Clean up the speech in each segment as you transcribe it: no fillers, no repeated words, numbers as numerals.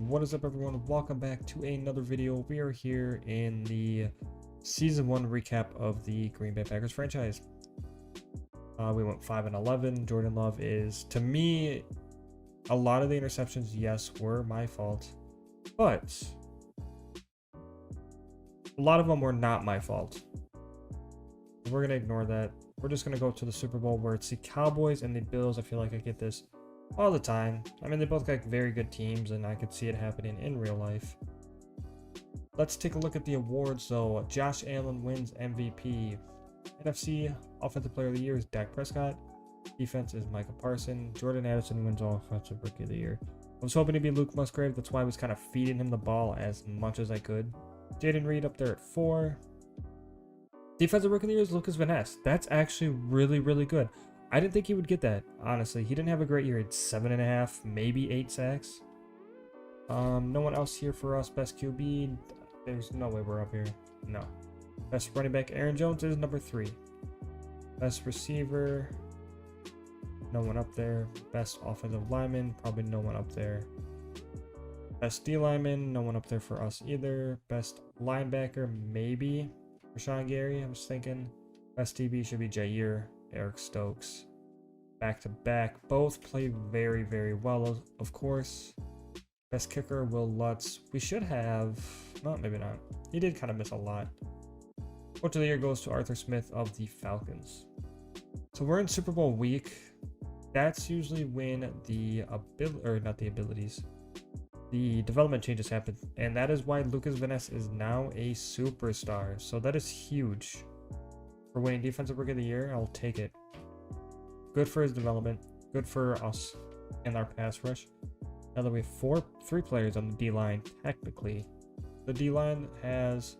What is up, everyone? Welcome back to another video. We are here in the season 1 recap of the Green Bay Packers franchise. We went 5-11. Jordan Love is, to me, a lot of the interceptions, yes, were my fault, but a lot of them were not my fault. We're gonna ignore that. We're just gonna go to the Super Bowl where it's the Cowboys and the Bills. I feel like I get this all the time. I mean, they both got very good teams, and I could see it happening in real life. Let's take a look at the awards, though. Josh Allen wins MVP. NFC Offensive Player of the Year is Dak Prescott. Defense is Michael Parsons. Jordan Addison wins Offensive Rookie of the Year. I was hoping to be Luke Musgrave. That's why I was kind of feeding him the ball as much as I could. Jaden Reed up there at 4. Defensive Rookie of the Year is Lucas Van Ness. That's actually really, really good. I didn't think he would get that, honestly. He didn't have a great year. He had 7.5, maybe 8 sacks. No one else here for us. Best QB, there's no way we're up here. No. Best running back, Aaron Jones is number 3. Best receiver, no one up there. Best offensive lineman, probably no one up there. Best D lineman, no one up there for us either. Best linebacker, maybe Rashawn Gary, I was thinking. Best DB should be Jair. Eric Stokes. Back to back. Both play very, very well, of course. Best kicker, Will Lutz. We should have... No, maybe not. He did kind of miss a lot. Coach of the Year goes to Arthur Smith of the Falcons. So we're in Super Bowl week. That's usually when the the development changes happen. And that is why Lucas Van Ness is now a superstar. So that is huge. For winning Defensive Rookie of the Year, I'll take it. Good for his development. Good for us and our pass rush. Now that we have 3 players on the D-line, technically. The D-line has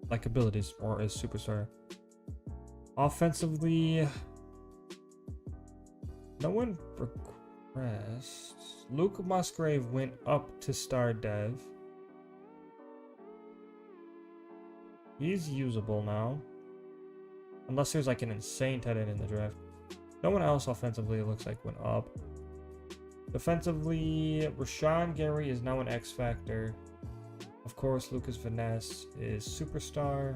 like abilities or is superstar. Offensively, no one progressed. Luke Musgrave went up to star dev. He's usable now. Unless there's like an insane tight end in the draft. No one else offensively, it looks like, went up. Defensively, Rashawn Gary is now an X Factor. Of course, Lucas Van Ness is superstar.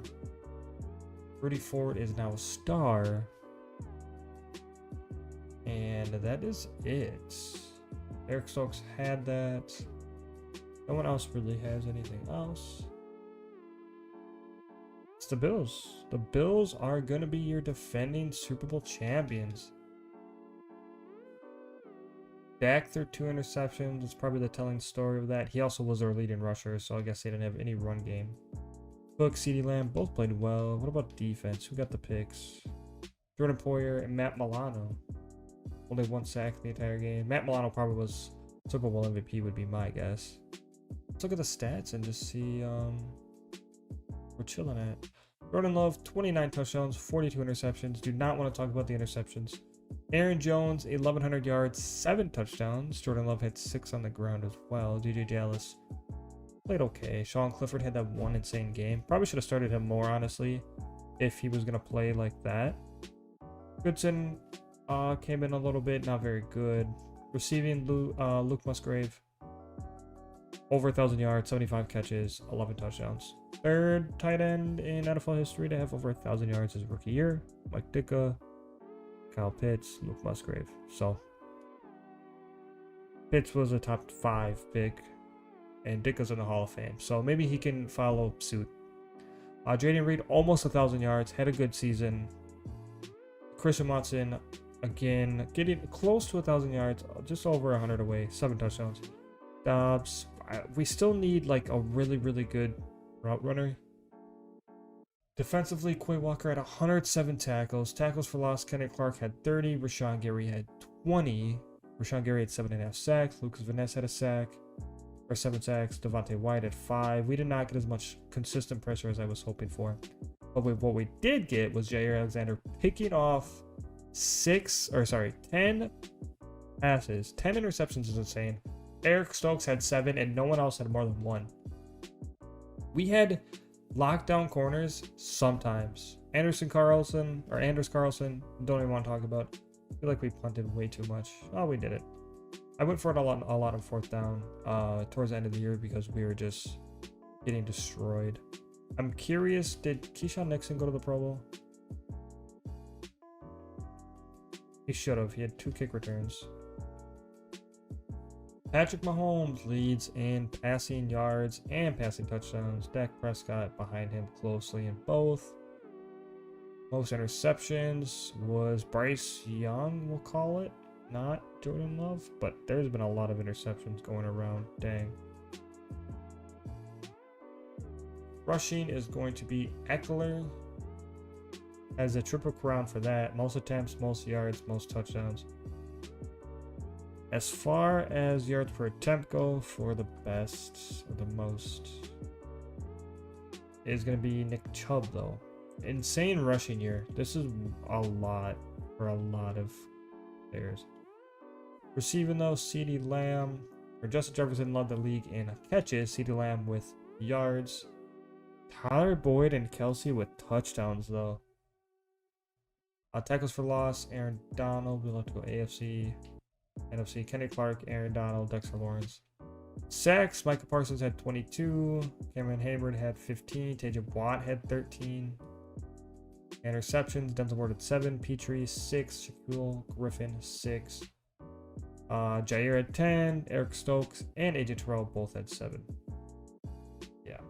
Rudy Ford is now a star. And that is it. Eric Stokes had that. No one else really has anything else. It's the Bills. The Bills are going to be your defending Super Bowl champions. Dak threw 2 interceptions. It's probably the telling story of that. He also was our leading rusher, so I guess they didn't have any run game. Cook, CeeDee Lamb both played well. What about defense? Who got the picks? Jordan Poyer and Matt Milano. Only 1 sack the entire game. Matt Milano probably was Super Bowl MVP, would be my guess. Let's look at the stats and just see we're chilling at. Jordan Love, 29 touchdowns, 42 interceptions. Do not want to talk about the interceptions. Aaron Jones, 1,100 yards, 7 touchdowns. Jordan Love had 6 on the ground as well. DJ Dallas played okay. Sean Clifford had that 1 insane game. Probably should have started him more, honestly, if he was going to play like that. Goodson came in a little bit, not very good. Receiving, Luke Musgrave, over 1,000 yards, 75 catches, 11 touchdowns. Third tight end in NFL history to have over 1,000 yards his rookie year. Mike Ditka, Kyle Pitts, Luke Musgrave. So Pitts was a top 5 pick, and Ditka's in the Hall of Fame. So maybe he can follow suit. Jaden Reed, almost 1,000 yards, had a good season. Christian Watson, again, getting close to 1,000 yards, just over 100 away, 7 touchdowns. Dobbs, we still need like a really, really good route runner. Defensively, Quay Walker had 107 tackles. Tackles for loss, Kenneth Clark had 30. Rashawn Gary had 20. Rashawn Gary had 7.5 sacks. Lucas Van Ness had a sack, or 7 sacks. Devontae White had 5. We did not get as much consistent pressure as I was hoping for. But what we did get was Jair Alexander picking off 10 passes. 10 interceptions is insane. Eric Stokes had 7, and no one else had more than 1. We had lockdown corners sometimes. Anders Carlson, don't even want to talk about. I feel like we punted way too much. Oh, we did it. I went for it a lot on fourth down towards the end of the year because we were just getting destroyed. I'm curious, did Keyshawn Nixon go to the Pro Bowl? He should have. He had 2 kick returns. Patrick Mahomes leads in passing yards and passing touchdowns. Dak Prescott behind him closely in both. Most interceptions was Bryce Young, we'll call it. Not Jordan Love, but there's been a lot of interceptions going around. Dang. Rushing is going to be Eckler. Has a triple crown for that. Most attempts, most yards, most touchdowns. As far as yards per attempt go, for the best or the most is going to be Nick Chubb, though. Insane rushing year. This is a lot for a lot of players. Receiving, though, CeeDee Lamb or Justin Jefferson led the league in catches. CeeDee Lamb with yards. Tyler Boyd and Kelsey with touchdowns, though. Tackles for loss, Aaron Donald. We'll have to go AFC. NFC, Kenny Clark, Aaron Donald, Dexter Lawrence. Sacks, Micah Parsons had 22. Cameron Hayward had 15. TJ Watt had 13. Interceptions, Denzel Ward had 7. Petrie, 6. Shaquille Griffin, 6. Jair had 10. Eric Stokes and AJ Terrell both had 7. Yeah.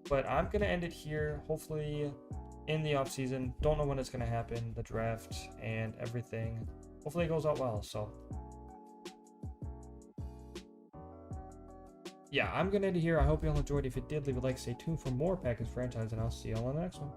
But I'm going to end it here. Hopefully in the offseason. Don't know when it's going to happen. The draft and everything. Hopefully it goes out well. So yeah, I'm going to end it here. I hope you all enjoyed. If you did, leave a like, stay tuned for more Packers franchise, and I'll see you all on the next one.